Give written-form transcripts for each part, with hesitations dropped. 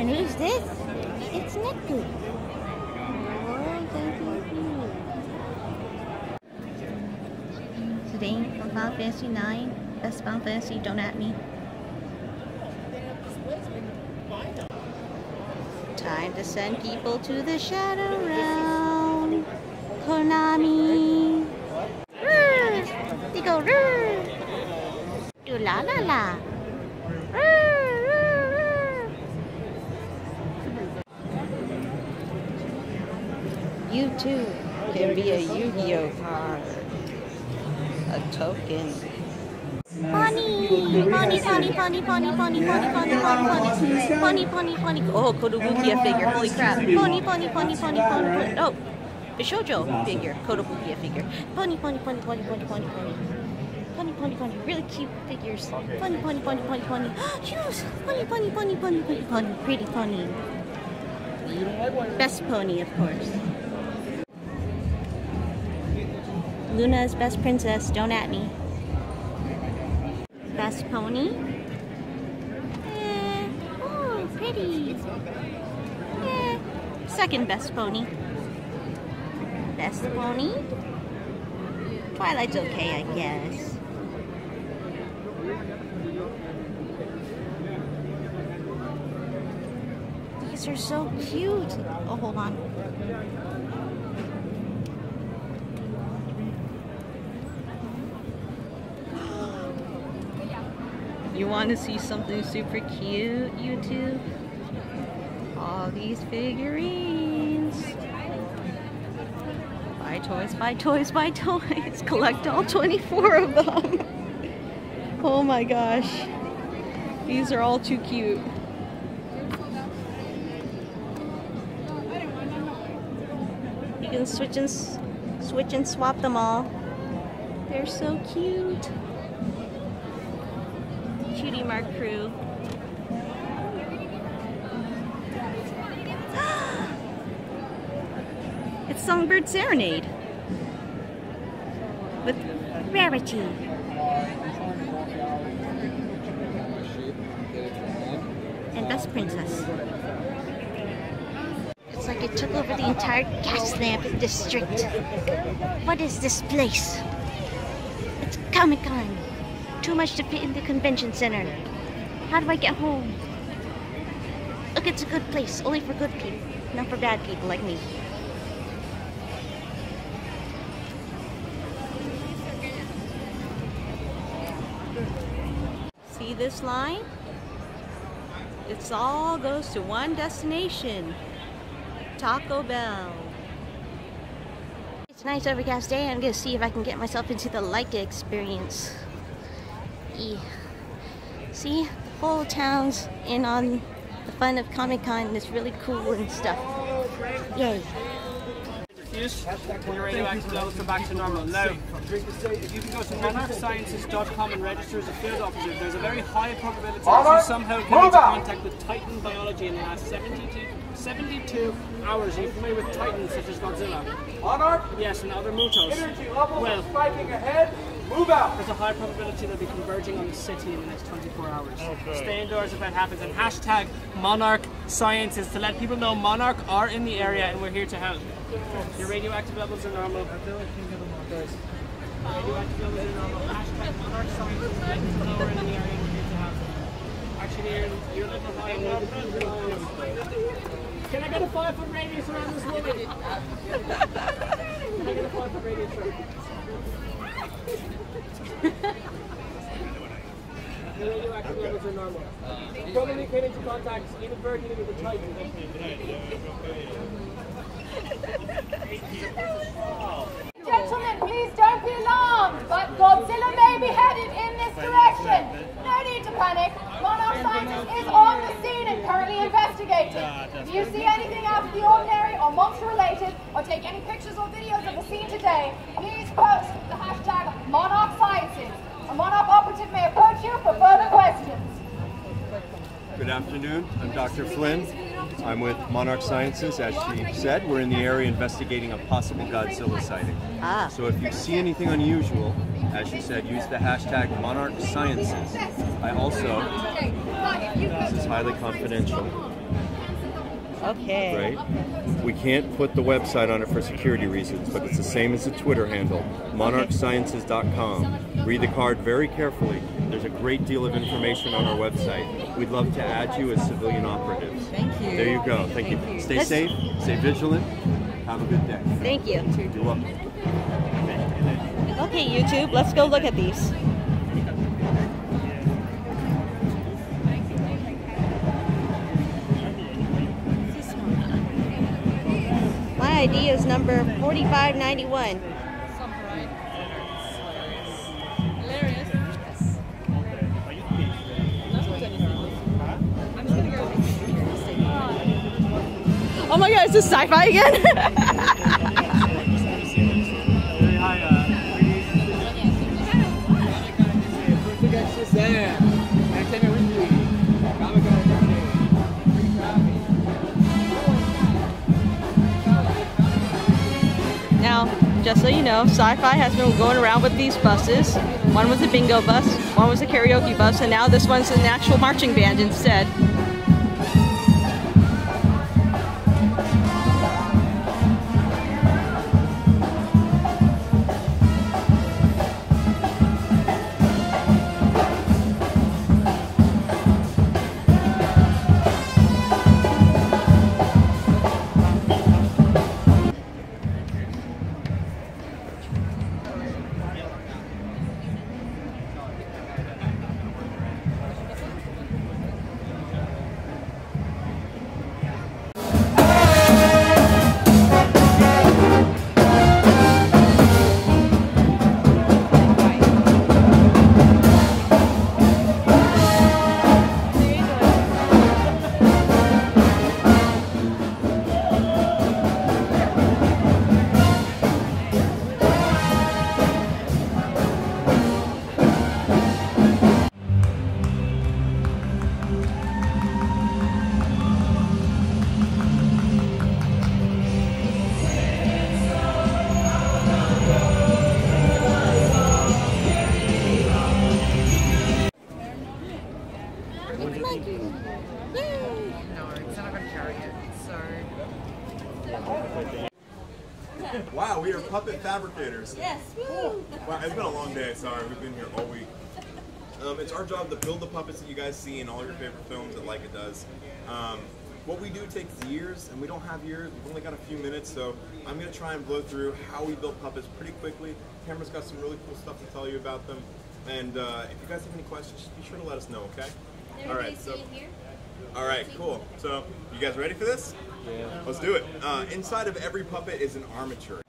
And who's this? It's Niku. Today from Final Fantasy 9. Best Final Fantasy, don't at me. Time to send people to the Shadow Realm. Konami. They go do la la la. You too can be a Yu-Gi-Oh card. A token. Pony! Pony, pony, pony, pony, pony, pony, pony, pony, pony, pony, pony. Oh, Kotobukiya figure. Holy crap. Pony, pony, pony, pony, pony, pony. Oh, Bishojo figure. Kotobukiya figure. Pony, pony, pony, pony, pony, pony, pony. Pony, pony, pony. Really cute figures. Pony, pony, pony, pony, pony. Shoes! Pony, pony, pony, pony, pony, pony. Pretty pony. Best pony, of course. Luna's best princess, don't at me. Best pony. Oh, pretty. Second best pony. Best pony. Twilight's okay, I guess. These are so cute. Oh, hold on. You want to see something super cute, YouTube? All these figurines. Buy toys, buy toys, buy toys. Collect all 24 of them. Oh my gosh. These are all too cute. You can switch and swap them all. They're so cute. Cutie Mark crew. It's Songbird Serenade with Rarity. And Best Princess. It's like it took over the entire Gaslamp district. What is this place? It's Comic-Con. Too much to fit in the convention center. How do I get home? Look, it's a good place, only for good people, not for bad people like me. See this line? It all goes to one destination, Taco Bell. It's a nice overcast day. I'm gonna see if I can get myself into the LAIKA experience. See, the whole town's in on the fun of Comic-Con. It's really cool and stuff. Yay. Your radioactive levels go back to normal. Now, if you can go to monarchsciences.com and register as a field officer, there's a very high probability that you somehow come into contact with Titan biology in the last 72 hours. Are you familiar with Titans such as Godzilla? Monarch? Yes, and other mutos. Energy levels are spiking ahead. Move out! There's a high probability they'll be converging on the city in the next 24 hours. Okay. Stay indoors if that happens. And hashtag Monarch Sciences to let people know Monarch are in the area and we're here to help. Your radioactive levels are normal. Radioactive levels are normal. Hashtag Monarch Sciences to let people know we're in the area and we're here to help. Actually, you're a little high. Can I get a 5-foot radius around this woman? Can I get a 5-foot radius around? The radioactive levels are normal. You probably came into contact inadvertently with the Titan. Gentlemen, please don't be alarmed, but Godzilla may be headed in this direction. No need to panic. Monarch Sciences is on the scene and currently investigating. If you see anything out of the ordinary or monster related, or take any pictures or videos of the scene today, please post the hashtag Monarch Sciences. A Monarch operative may approach you for further questions. Good afternoon, I'm Dr. Flynn. I'm with Monarch Sciences. As she said, we're in the area investigating a possible Godzilla sighting. So if you see anything unusual, as she said, use the hashtag Monarch Sciences. I also, this is highly confidential, Okay. Right? We can't put the website on it for security reasons, but it's the same as the Twitter handle, monarchsciences.com. Read the card very carefully. There's a great deal of information on our website. We'd love to add you as civilian operatives. Thank you. There you go. Thank you. Stay safe, stay vigilant. Have a good day. Thank you. You're welcome. Okay, YouTube, let's go look at these. My ID is number 4591. Oh my god, is this sci-fi again? Now, just so you know, Sci-Fi has been going around with these buses. One was a bingo bus, one was a karaoke bus, and now this one's an actual marching band instead. Wow, we are puppet fabricators. Yes. Cool. Wow, it's been a long day. Sorry, we've been here all week. It's our job to build the puppets that you guys see in all your favorite films that LAIKA does. What we do takes years, and we don't have years. We've only got a few minutes, so I'm going to try and blow through how we build puppets pretty quickly. Cameron's got some really cool stuff to tell you about them. And if you guys have any questions, just be sure to let us know, okay? All right, so. All right, cool. So, you guys ready for this? Yeah. Let's do it. Inside of every puppet is an armature.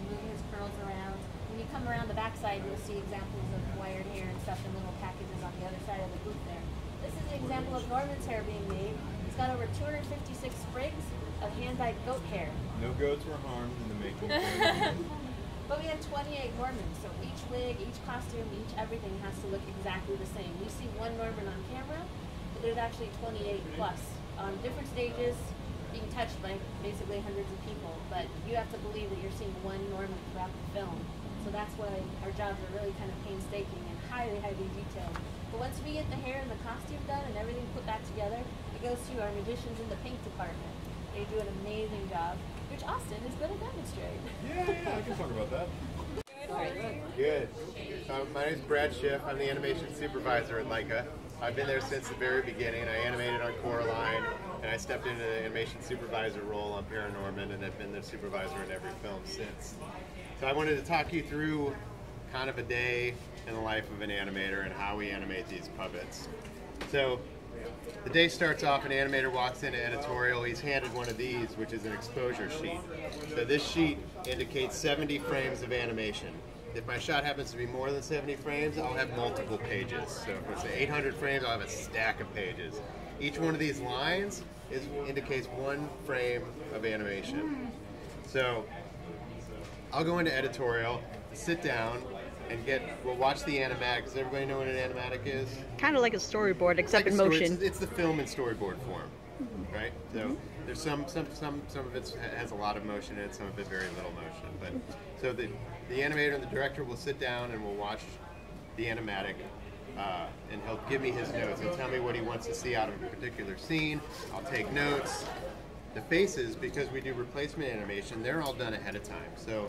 Moving his curls around. When you come around the backside, you'll see examples of wired hair and stuff in little packages on the other side of the booth there. This is an example of Norman's hair being made. He's got over 256 sprigs of hand-dyed goat hair. No goats were harmed in the making. But we have 28 Normans, so each wig, each costume, each everything has to look exactly the same. You see one Norman on camera, but there's actually 28 plus on different stages, being touched by basically hundreds of people. But you have to believe that you're seeing one Norman throughout the film. So that's why our jobs are really kind of painstaking and highly, highly detailed. But once we get the hair and the costume done and everything put back together, it goes to our magicians in the paint department. They do an amazing job, which Austin is going to demonstrate. Yeah, I can talk about that. Good. My name is Brad Schiff. I'm the animation supervisor at LAIKA. I've been there since the very beginning. I animated on Coraline, and I stepped into the animation supervisor role on Paranorman, and I've been the supervisor in every film since. So I wanted to talk you through kind of a day in the life of an animator and how we animate these puppets. So the day starts off, an animator walks into editorial. He's handed one of these, which is an exposure sheet. So this sheet indicates 70 frames of animation. If my shot happens to be more than 70 frames, I'll have multiple pages. So if it's 800 frames, I'll have a stack of pages. Each one of these lines indicates one frame of animation. So I'll go into editorial, sit down, and we'll watch the animatic. Does everybody know what an animatic is? Kind of like a storyboard, except like in motion. It's the film in storyboard form, right? So there's some of it has a lot of motion in it, some of it very little motion. But so the animator and the director will sit down and we'll watch the animatic, and he'll give me his notes. He'll tell me what he wants to see out of a particular scene. I'll take notes, The faces, because we do replacement animation, they're all done ahead of time. So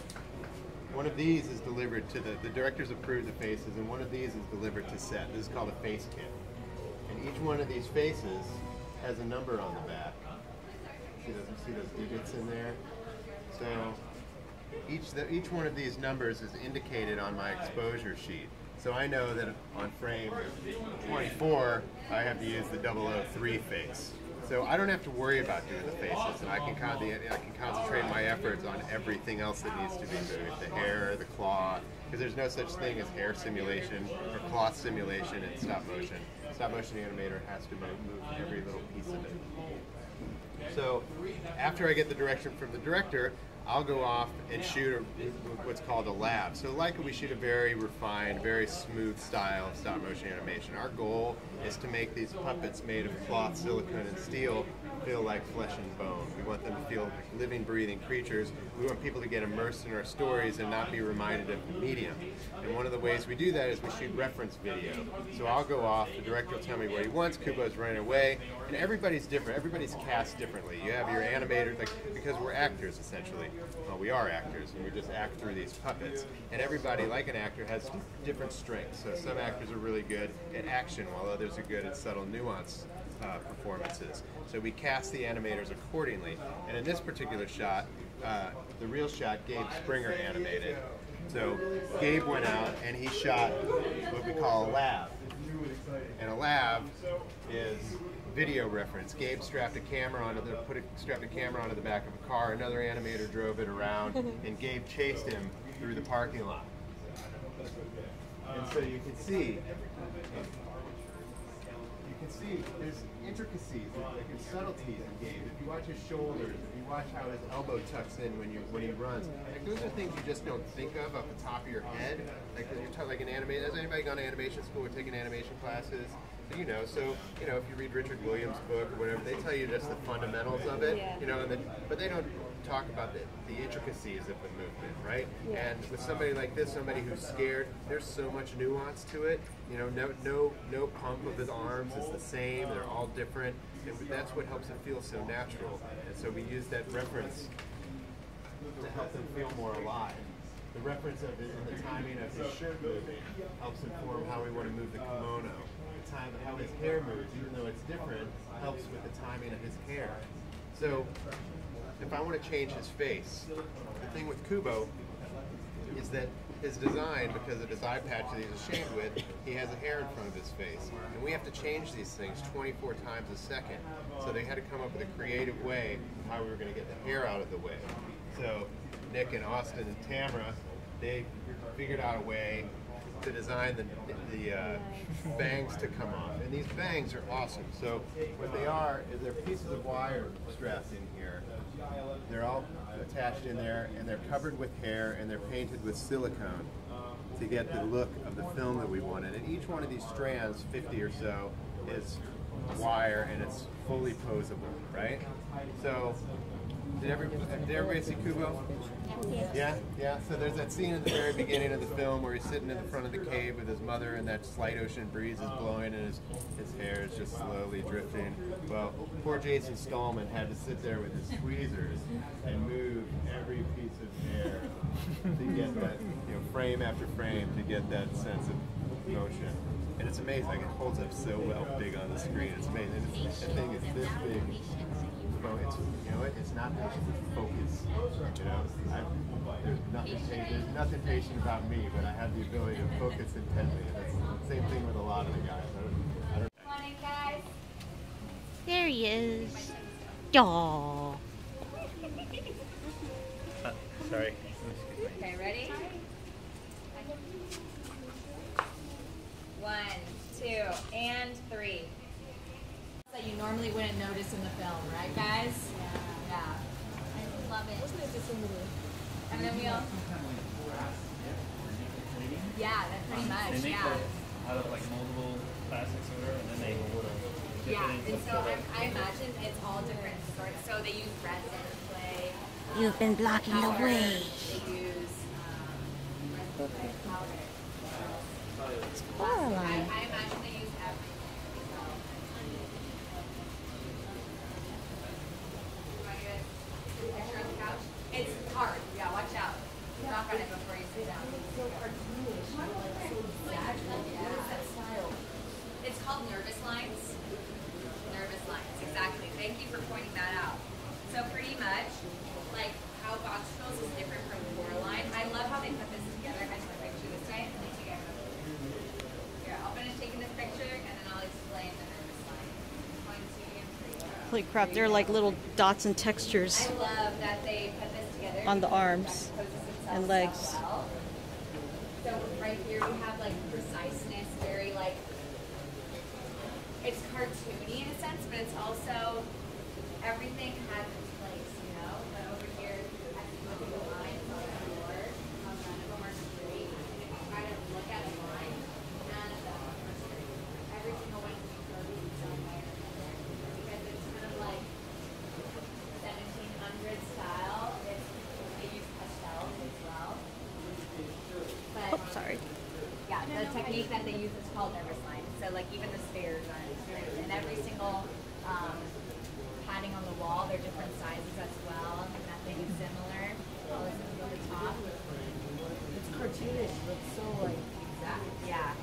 one of these is delivered to the directors approve the faces, and one of these is delivered to set. This is called a face kit. And each one of these faces has a number on the back. See those digits in there? So each one of these numbers is indicated on my exposure sheet. So I know that on frame 24, I have to use the 003 face. So I don't have to worry about doing the faces, and I can concentrate my efforts on everything else that needs to be moved, the hair, the cloth, because there's no such thing as hair simulation or cloth simulation in stop motion. Stop motion animator has to move every little piece of it. So after I get the direction from the director, I'll go off and shoot what's called a lab. So LAIKA, we shoot a very refined, very smooth style of stop motion animation. Our goal is to make these puppets made of cloth, silicone, and steel feel like flesh and bone. We want them to feel like living, breathing creatures. We want people to get immersed in our stories and not be reminded of the medium. And one of the ways we do that is we shoot reference video. So I'll go off, the director will tell me what he wants, Kubo's running away, and everybody's different. Everybody's cast differently. You have your animators, because we're actors essentially. Well, we are actors, and we just act through these puppets. And everybody, like an actor, has different strengths. So some actors are really good at action, while others are good at subtle nuance performances. So we cast the animators accordingly. And in this particular shot, the real shot, Gabe Springer animated. So Gabe went out and he shot what we call a lab. And a lab is video reference. Gabe strapped a camera onto the back of a car. Another animator drove it around, and Gabe chased him through the parking lot. And so you can see there's intricacies, like there's subtleties in Gabe. If you watch his shoulders, if you watch how his elbow tucks in when he runs, like those are things you just don't think of off the top of your head. Like when you're like an animator, has anybody gone to animation school or taken animation classes? So if you read Richard Williams' book or whatever, they tell you just the fundamentals of it, but they don't talk about the intricacies of the movement, right? Yeah. And with somebody like this, somebody who's scared, there's so much nuance to it. No pump of his arms is the same. They're all different, and that's what helps it feel so natural. And so we use that reference to help them feel more alive. The reference of it and the timing of his shirt moving helps inform how we want to move the kimono. The time how his hair moves, even though it's different, helps with the timing of his hair. So if I want to change his face, the thing with Kubo is that his design, because of his eye patch that he's ashamed with, he has a hair in front of his face. And we have to change these things 24 times a second. So they had to come up with a creative way of how we were going to get the hair out of the way. So Nick and Austin and Tamara, they figured out a way to design the bangs to come off. And these bangs are awesome. So what they are is they're pieces of wire strapped in here. They're all attached in there, and they're covered with hair, and they're painted with silicone to get the look of the film that we wanted. And each one of these strands, 50 or so, is wire, and it's fully posable, right? So did everybody see Kubo? Yeah? So there's that scene at the very beginning of the film where he's sitting in the front of the cave with his mother, and that slight ocean breeze is blowing, and his hair is just slowly drifting. Well, poor Jason Stallman had to sit there with his tweezers and move every piece of hair to get that, frame after frame, to get that sense of motion. And it's amazing. Like, it holds up so well big on the screen. It's amazing. That thing is this big. It's not patient, it's focus. There's nothing patient about me, but I have the ability to focus intently. And that's the same thing with a lot of the guys. Come on in, guys. There he is. Aww. Sorry. Okay, ready? 1, 2, and 3. That you normally wouldn't notice in the film, right, guys? Yeah. I love it. Wasn't it just in the and then we all. Yeah, that's pretty much. They make those out of like moldable plastics or whatever, and then they dip yeah, it into and so I imagine it's all different sorts. So they use resin, clay. You've been blocking the way. They use resin powder. Coraline. I imagine they use everything. Holy crap, they're like little dots and textures I love that they put this together on the arms and legs. well. So right here we have like preciseness, very like, it's cartoony in a sense, but it's also, everything has its place, you know? But over here, I can look at the lines on the floor, none of them are straight. And if you try to look at a line, none of them are straight. Every single one is curvy in some way or another. Because it's kind of like 1700s style. They use pastels as well. But, Oh, sorry. yeah, the technique that they use is called nervous line. So like even the stairs aren't straight. And every single padding on the wall, they're different sizes as well. And nothing is similar. All this is at the top. It's cartoonish, but so like exact. Yeah.